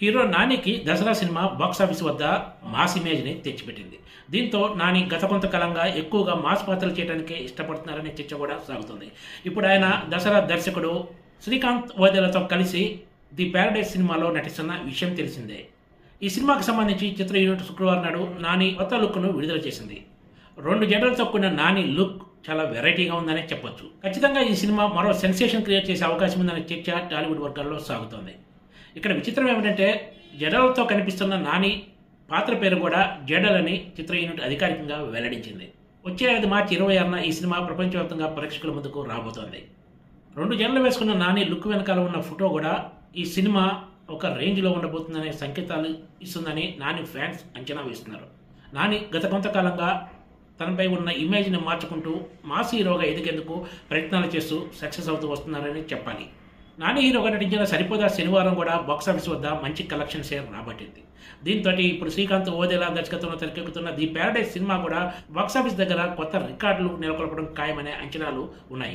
Hero నానికి Dasara cinema box office వద్ద mass ఇమేజ్ని తెచ్చిపెట్టింది. దీంతో నాని గత కొంతకాలంగా ఎక్కువగా మాస్ పాత్రలు చేయడానికే ఇష్టపడుతున్నారనే చర్చ కూడా సాగుతుంది. ఇప్పుడు ఆయన దసరా దర్శకుడు శ్రీకాంత్ ఓదెలతో కలిసి ది ప్యారడైజ్ సినిమాలో నటిస్తున్న విషయం తెలిసిందే. ఈ సినిమాకు సంబంధించి చిత్ర యూనిట్ శుక్రవారం నాడు నాని కొత్త లుక్ను విడుదల చేసింది. 2 జడలతో కూడిన నాని లుక్ చాలా వెరైటీగా ఉందనే చెప్పొచ్చు. ఖచ్చితంగా ఈ సినిమా మరో సెన్సేషన్ క్రియేట్ చేసే అవకాశం ఉందనే చర్చ టాలీవుడ్ వర్గాల్లో సాగుతోంది. ఇక్కడ విచిత్రం ఏమిటంటే జడలతో కనిపిస్తున్న నాని పాత్ర పేరు కూడా జడలని చిత్ర యూనిట్ అధికారికంగా వెల్లడించింది. వచ్చే ఏడాది మార్చి 26న ఈ సినిమా ప్రపంచవ్యాప్తంగా ప్రేక్షకుల ముందుకు రాబోతోంది. 2 జడలు వేసుకున్న నాని లుక్ వెనకాల ఉన్న ఫోటో కూడా ఈ సినిమా ఒక రేంజ్లో ఉండబోతుందనే సంకేతాలు ఇస్తుందని నాని ఫ్యాన్స్ అంచనా వేస్తున్నారు. నాని గత కొంతకాలంగా తనపై ఉన్న ఇమేజ్ని మార్చుకుంటూ మాస్ హీరోగా ఎదిగేందుకు ప్రయత్నాలు చేస్తూ సక్సెస్ అవుతూ వస్తున్నారని చెప్పాలి. నాని హీరోగా నటించిన సరిపోదా శనివారం కూడా బాక్సాఫీస్ వద్ద మంచి కలెక్షన్ షేర్ రాబట్టింది. దీంతో ఇప్పుడు శ్రీకాంత్ ఓదెలా దర్శకత్వంలో తెరకెక్కుతున్న ది ప్యారడైజ్ సినిమా కూడా బాక్సాఫీస్ దగ్గర కొత్త రికార్డులు నెలకొల్పడం ఖాయమనే అంచనాలు ఉన్నాయి.